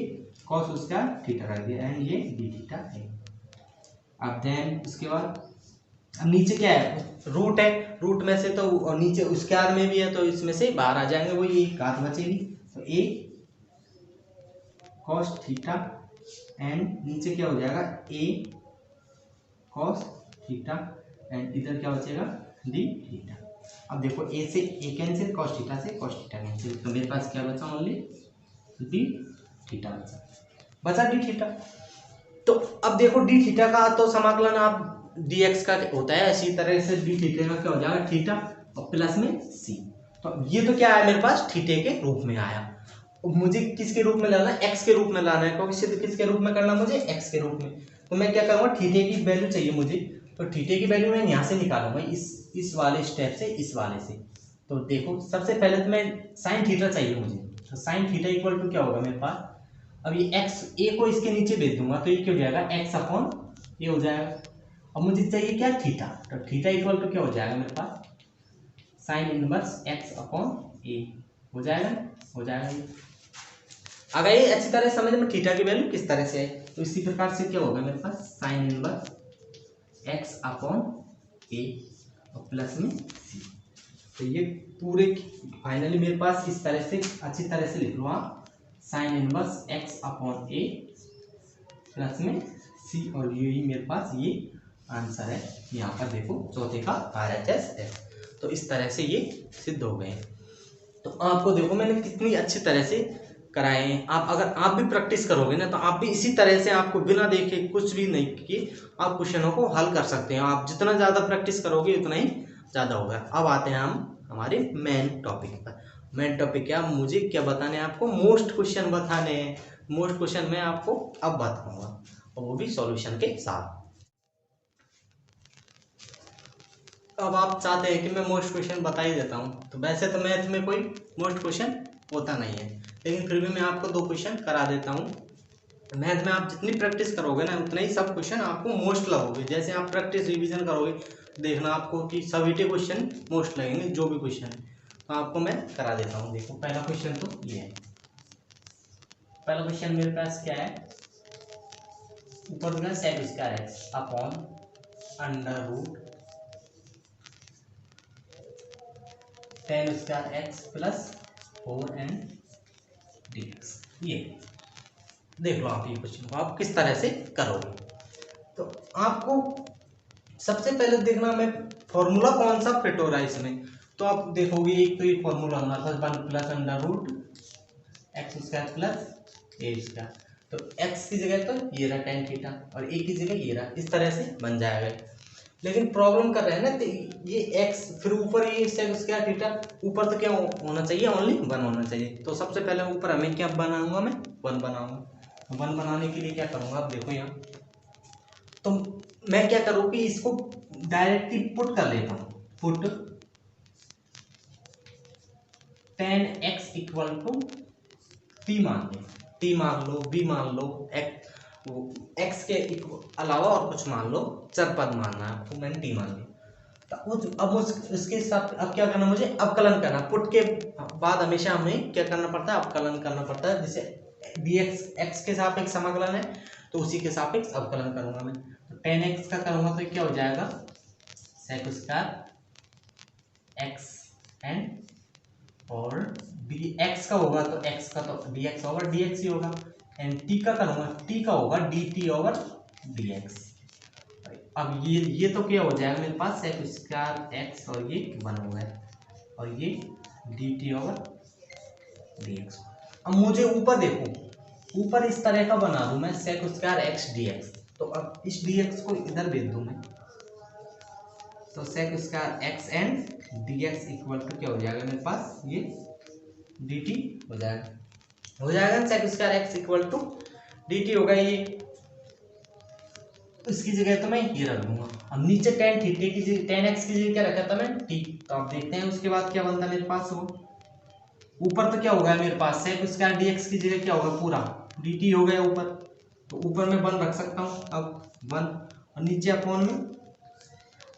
[SPEAKER 1] कॉस स्क्वायर थीटा रख दिया एंड ये डी थीटा है। अब देन उसके बाद अब नीचे क्या है रूट है, रूट में से तो और नीचे स्क्वायर में भी है तो इसमें से बाहर आ जाएंगे, वो ये घात बचेगी तो ए कॉस थीटा एंड नीचे क्या हो जाएगा ए कॉस थीटा एंड इधर क्या बचेगा डी थीटा। अब देखो ए से ए कैंसिल, कॉस थीटा से कॉस थीटा कैंसिल, तो मेरे पास क्या बचा ओनली डी थीटा बचा डी थीटा। तो अब देखो डी थीटा का तो समाकलन आप डी एक्स का होता है, इसी तरह से डी थीटा का क्या हो जाएगा थीटा और प्लस में सी। तो ये तो क्या है मेरे पास थीटे के रूप में आया, मुझे किसके रूप में लाना है एक्स के रूप में लाना है, क्योंकि सिद्ध किसके रूप में करना मुझे एक्स के रूप में। तो मैं क्या करूँगा थीटे की वैल्यू चाहिए मुझे, तो थीटे की वैल्यू मैं यहाँ से निकालूंगा इस वाले स्टेप से इस वाले से। तो देखो सबसे पहले तो मैं साइन थीटा चाहिए मुझे, तो साइन थीटा इक्वल टू क्या होगा मेरे पास, अब ये एक्स ए को इसके नीचे भेज दूंगा तो ये क्या हो जाएगा एक्स अपॉन ये हो जाएगा। अब मुझे चाहिए क्या थीटा, तो थीटा इक्वल टू क्या हो जाएगा मेरे पास sine inverse x upon A हो जाएगा, हो जाएगा। अगर ये अच्छी तरह समझ में थीटा की वैल्यू किस तरह से है, तो इसी प्रकार से क्या होगा मेरे पास साइन इनवर्स एक्स अपॉन ए और प्लस में सी। तो ये पूरे फाइनली मेरे पास इस तरह से अच्छी तरह से लिख लो आप sine inverse x upon A plus में सी, और यही मेरे पास ये आंसर है। यहाँ पर देखो चौथे का RHS है। तो इस तरह से ये सिद्ध हो गए। तो आपको देखो मैंने कितनी अच्छी तरह से कराए हैं। आप अगर आप भी प्रैक्टिस करोगे ना तो आप भी इसी तरह से आपको बिना देखे कुछ भी नहीं किए आप क्वेश्चनों को हल कर सकते हैं। आप जितना ज़्यादा प्रैक्टिस करोगे उतना ही ज़्यादा होगा। अब आते हैं हम हमारे मेन टॉपिक पर। मेन टॉपिक क्या मुझे क्या बताने हैं आपको, मोस्ट क्वेश्चन बताने हैं। मोस्ट क्वेश्चन मैं आपको अब बताऊंगा और वो भी सॉल्यूशन के साथ। अब आप चाहते हैं कि मैं मोस्ट क्वेश्चन बता ही देता हूँ, तो वैसे तो मैथ में कोई मोस्ट क्वेश्चन होता नहीं है, लेकिन फिर भी मैं आपको 2 क्वेश्चन करा देता हूँ। मैथ में आप जितनी प्रैक्टिस करोगे ना उतना ही सब क्वेश्चन आपको मोस्ट लगोगे। जैसे आप प्रैक्टिस रिवीजन करोगे देखना आपको कि सभी क्वेश्चन मोस्ट लगेंगे, जो भी क्वेश्चन तो आपको मैं करा देता हूँ। देखो पहला क्वेश्चन तो ये है। पहला क्वेश्चन मेरे पास क्या है, ऊपर में sec square x upon under root tan square x plus 4n dx। ये देख लो आप ये क्वेश्चन को आप किस तरह से करोगे। तो आपको सबसे पहले देखना मैं फॉर्मूला कौन सा फिट हो रहा है इसमें। तो आप देखोगे एक तो ये फॉर्मूला हमारे पास 1 plus under root X square plus ए स्क्वायर, तो x की जगह तो ये रहा टेन थीटा और a की जगह ये रहा, इस तरह से बन जाएगा। लेकिन प्रॉब्लम कर रहे हैं ना तो ये x फिर ऊपर ये सेक स्क्वायर थीटा, ऊपर तो क्या होना चाहिए ओनली 1 होना चाहिए। तो सबसे पहले ऊपर हमें क्या बनाऊंगा मैं 1 बनाऊंगा। 1 बनाने के लिए क्या करूंगा आप देखो यहाँ, तो मैं क्या करूँ कि इसको डायरेक्टली पुट कर लेता हूँ, put 10x equal to t मान लो, t मान लो, b मान लो, x के अलावा और कुछ मान लो, चर पद मानना है आपको, मैंने t मान लिया। तो अब उसके साथ अब क्या करना मुझे अवकलन करना। पुट के बाद हमेशा हमें क्या करना पड़ता है अवकलन करना पड़ता है। जैसे dx x के सापेक्ष समाकलन है तो उसी के सापेक्ष अवकलन करूंगा मैं। तो 10x का करूंगा तो क्या हो जाएगा सेक स्क्वायर x एंड और dx का होगा तो x का तो dx होगा dx ही होगा एंड t का करूंगा t का होगा dt ओवर dx। अब ये तो क्या हो जाएगा मेरे पास सेक स्क्वायर x और ये 1 हो गया और ये dt ओवर dx। अब मुझे ऊपर देखो, ऊपर इस तरह का बना दूं मैं सेक स्क्वायर x dx, तो अब इस dx को इधर भेज दूं मैं, तो sec square x and dx equal to क्या हो जाएगा मेरे पास ये dt हो जाएगा sec square x equal to dt होगा। ये इसकी जगह तो मैं ये रख दूंगा। अब नीचे टेन थीटा की जगह 10x की जगह क्या रखा था मैं t, तो आप देखते हैं उसके बाद क्या बनता है मेरे पास। वो ऊपर तो क्या होगा मेरे पास सेक स्क्वायर dx की जगह क्या होगा पूरा dt हो गया ऊपर, तो ऊपर में 1 रख सकता हूँ अब 1 और नीचे अपॉन में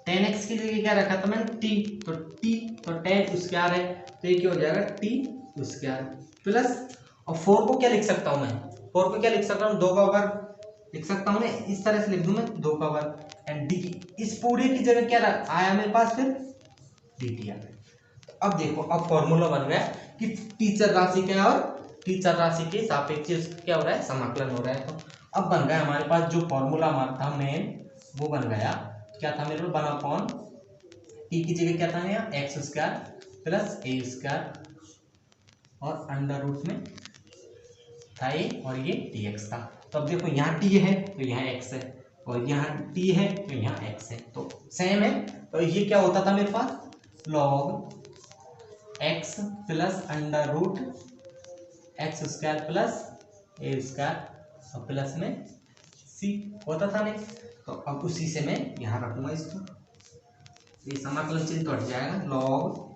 [SPEAKER 1] 10x की जगह क्या रखा था मैंने t, तो t तो 10 स्क्वायर है, तो ये क्या हो जाएगा t स्क्वायर प्लस, और 4 को क्या लिख सकता हूँ मैं, 4 को क्या लिख सकता हूँ, 2 का वर्ग लिख सकता हूँ मैं, इस तरह से लिख दूं मैं 2 का वर्ग एंड डी, इस पूरे की जगह क्या आया मेरे पास फिर dt आ गया। तो अब देखो, अब फॉर्मूला बन गया कि टीचर राशि क्या है और टीचर राशि के सापेक्ष क्या हो रहा है, समाकलन हो रहा है। तो अब बन गया हमारे पास जो फॉर्मूला हमारा था मेन, वो बन गया क्या था मेरे को, 1 टी की जगह क्या था यहाँ एक्स स्क्वायर प्लस ए स्क्वायर और अंडर रूट में था ए और ये डी एक्स था। तो अब देखो यहाँ टी है तो यहाँ एक्स है और यहाँ टी है तो यहाँ एक्स है, तो सेम है। तो ये क्या होता था मेरे पास log X plus under root X square plus ए स्क्वायर और प्लस में सी होता था नहीं। तो अब उसी से मैं यहाँ रखूंगा इसको, ये समाकलन चिन्ह तो हट जाएगा, लॉग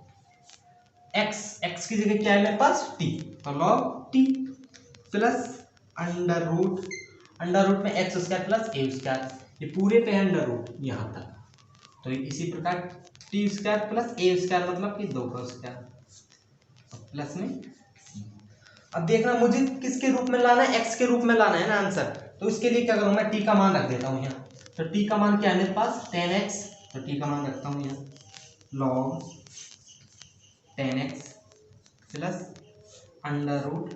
[SPEAKER 1] एक्स की जगह क्या है मेरे पास टी, तो log t plus under root में एक्स स्क्वायर प्लस ए स्क्वायर, ये पूरे पे अंडर रूट यहाँ तक, तो इसी प्रकार टी स्क्वायर प्लस ए स्क्वायर मतलब कि 2 का स्क्वायर प्लस में सी। अब देखना मुझे किसके रूप में लाना है, एक्स के रूप में लाना है ना आंसर, तो इसके लिए क्या करूँ मैं टी का मान रख देता हूँ यहाँ। तो टी का मान क्या है मेरे पास 10x, तो टी का मान रखता हूँ यहाँ log 10x plus under root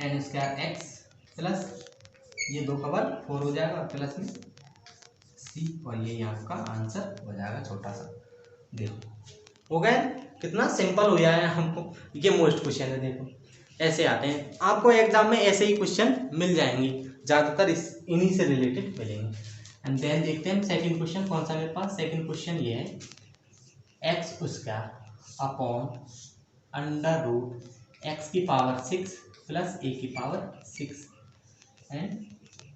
[SPEAKER 1] 10 square x plus ये 2 का वर्ग 4 हो जाएगा प्लस में सी, और ये आपका आंसर हो जाएगा छोटा सा। देखो हो गया, कितना सिंपल हो गया है हमको, ये मोस्ट क्वेश्चन है। देखो ऐसे आते हैं आपको एग्जाम में, ऐसे ही क्वेश्चन मिल जाएंगे ज़्यादातर, इन्हीं से रिलेटेड मिलेंगे। एंड देन देखते हैं सेकंड क्वेश्चन कौन सा मेरे पास। सेकंड क्वेश्चन ये है x square upon under root x की पावर 6 प्लस ए की पावर 6 एंड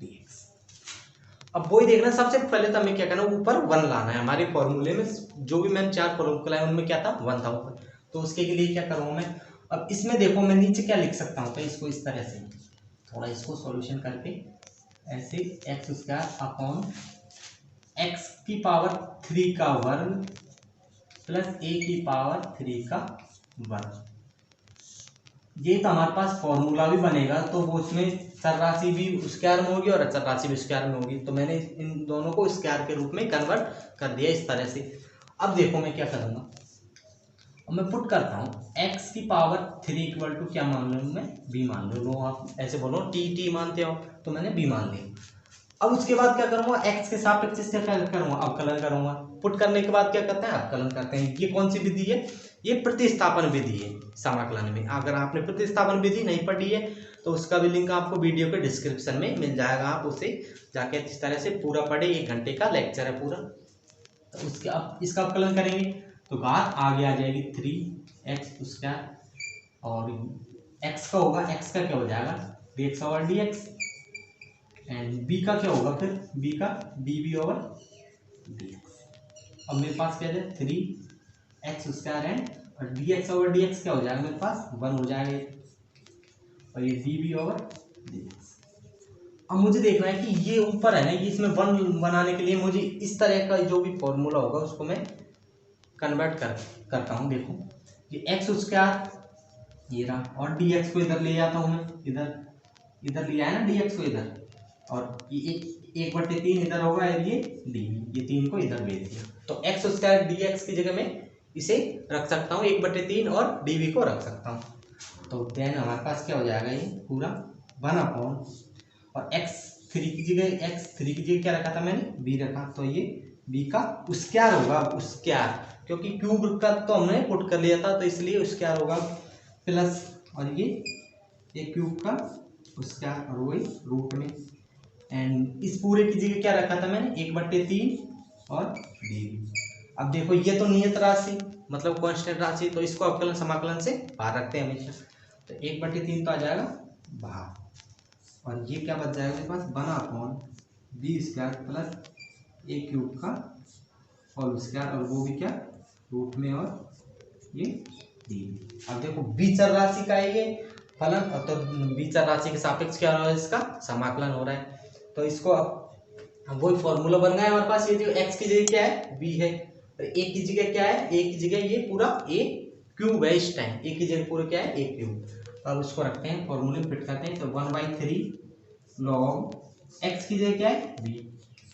[SPEAKER 1] dx। अब वही देखना, सबसे पहले तो हमें क्या करना है, ऊपर 1 लाना है। हमारे फॉर्मूले में जो भी मैंने 4 फॉर्मूला है उनमें क्या था 1 था ऊपर, तो उसके लिए क्या करूँगा मैं, अब इसमें देखो मैं नीचे क्या लिख सकता हूँ, तो इसको इस तरह से थोड़ा इसको सॉल्यूशन करके ऐसे एक्स स्क्वायर अपॉन एक्स की पावर 3 का वर्ग प्लस ए की पावर 3 का वर्ग, ये तो हमारे पास फॉर्मूला भी बनेगा, तो वो उसमें चर राशि भी स्क्वायर में होगी और अचर राशि भी स्क्वायर में होगी, तो मैंने इन दोनों को स्क्वायर के रूप में कन्वर्ट कर दिया इस तरह से। अब देखो मैं क्या करूँगा, मैं पुट करता हूँ x की पावर 3 इक्वल टू क्या मान लूँ मैं, b मान लो, आप ऐसे बोलो t मानते हो तो मैंने b मान लिया। अब उसके बाद क्या करूँगा, x के सापेक्ष से क्या करूँगा, अवकलन करूँगा। पुट करने के बाद क्या करते हैं, अवकलन करते हैं। ये कौन सी विधि है, ये प्रतिस्थापन विधि है समाकलन में। अगर आपने प्रतिस्थापन विधि नहीं पढ़ी है तो उसका भी लिंक आपको वीडियो के डिस्क्रिप्शन में मिल जाएगा, आप उसे जाके इस तरह से पूरा पढ़े, 1 घंटे का लेक्चर है पूरा। तो उसके अब इसका अवकलन करेंगे तो घात आगे आ जाएगी 3x स्क्वायर और x का होगा, x का क्या हो जाएगा dx over dx and b का क्या होगा फिर, b का dv ओवर dx। अब मेरे पास क्या है 3x स्क्वायर एंड और dx ओवर dx क्या हो जाएगा मेरे पास 1 हो जाएगा और ये dv ओवर dx। अब मुझे देखना है कि ये ऊपर है ना, ये इसमें 1 बनाने के लिए मुझे इस तरह का जो भी फॉर्मूला होगा उसको मैं कन्वर्ट करता हूँ। देखो ये एक्स स्क्वायर ये रहा और dx को इधर ले जाता हूँ मैं, इधर लिया है ना dx को इधर, और ये 1/3 इधर होगा और ये dv, ये 3 को इधर भेज दिया, तो एक्स स्क्वायर dx की जगह में इसे रख सकता हूँ 1/3 और dv को रख सकता हूँ। तो देन हमारे पास क्या हो जाएगा, ये पूरा 1 और x3 की जगह क्या रखा था मैंने, b रखा, तो ये b का स्क्वायर होगा, स्क्वायर, क्योंकि क्यूब का तो हमने पुट कर लिया था तो इसलिए स्क्वायर होगा प्लस, और ये क्यूब का स्क्वायर और वही रूट में, एंड इस पूरे की जगह क्या रखा था मैंने 1/3 और dv। अब देखो ये तो नियत राशि मतलब कांस्टेंट राशि, तो इसको अवकलन समाकलन से बाहर रखते हैं हमेशा, तो 1/3 तो आ जाएगा बाहर और ये क्या बच जाएगा मेरे पास 1/b स्क्वायर प्लस ए क्यूब का होल स्क्वायर और वो भी क्या रूट में और ये dv। अब देखो b चर राशि का है ये फलन, तो b चर राशि के सापेक्ष क्या हो रहा है, इसका समाकलन हो रहा है, तो इसको अब अब वही फॉर्मूला बन गया हमारे पास। ये जो x की जगह क्या है b है, और a की जगह क्या है, a की जगह ये पूरा a क्यूब है इस टाइम, a की जगह पूरा क्या है a क्यूब। तो अब इसको रखते हैं फॉर्मूले में फिट करते हैं। तो 1/3 log x की जगह क्या है b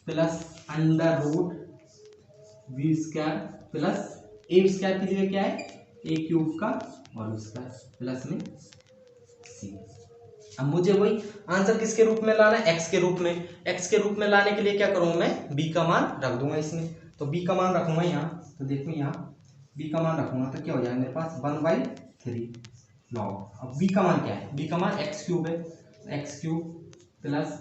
[SPEAKER 1] plus under root B square plus ए स्क्वायर की जगह क्या है ए क्यूब का होल स्क्वायर प्लस में सी। अब मुझे वही आंसर किसके रूप में लाना है, एक्स के रूप में। एक्स के रूप में लाने के लिए क्या करूंगा मैं, बी का मान रख दूंगा इसमें। तो बी का मान रखूंगा यहाँ, तो देखो यहाँ बी का मान रखूंगा तो क्या हो जाएगा मेरे पास 1/3 लॉग। अब बी का मान क्या है, बी का मान एक्स क्यूब है, x cube plus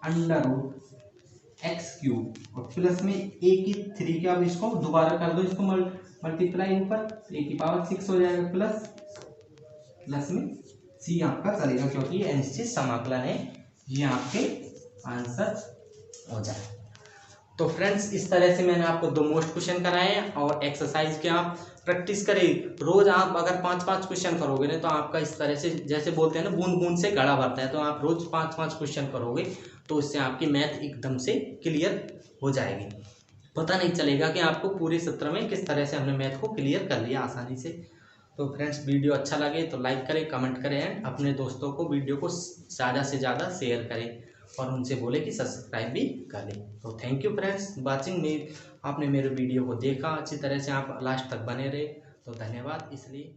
[SPEAKER 1] under root x cube और प्लस में ए की 3 के, अब इसको दोबारा कर दो, इसको मल्टीप्लाई ऊपर ए की पावर 6 हो जाएगा प्लस में सी आपका चलेगा, क्योंकि ये अनिश्चित समाकलन है, ये आपके आंसर हो जाए। तो फ्रेंड्स इस तरह से मैंने आपको 2 मोस्ट क्वेश्चन कराए हैं और एक्सरसाइज के आप प्रैक्टिस करें। रोज आप अगर 5-5 क्वेश्चन करोगे ना तो आपका इस तरह से, जैसे बोलते हैं ना बूंद बूंद से घड़ा भरता है, तो आप रोज 5-5 क्वेश्चन करोगे तो इससे आपकी मैथ एकदम से क्लियर हो जाएगी। पता नहीं चलेगा कि आपको पूरे सत्र में किस तरह से हमने मैथ को क्लियर कर लिया आसानी से। तो फ्रेंड्स वीडियो अच्छा लगे तो लाइक करें, कमेंट करें एंड अपने दोस्तों को वीडियो को ज़्यादा से ज़्यादा शेयर करें और उनसे बोले कि सब्सक्राइब भी कर लें। तो thank you friends watching me, आपने मेरे वीडियो को देखा अच्छी तरह से, आप लास्ट तक बने रहे तो धन्यवाद। इसलिए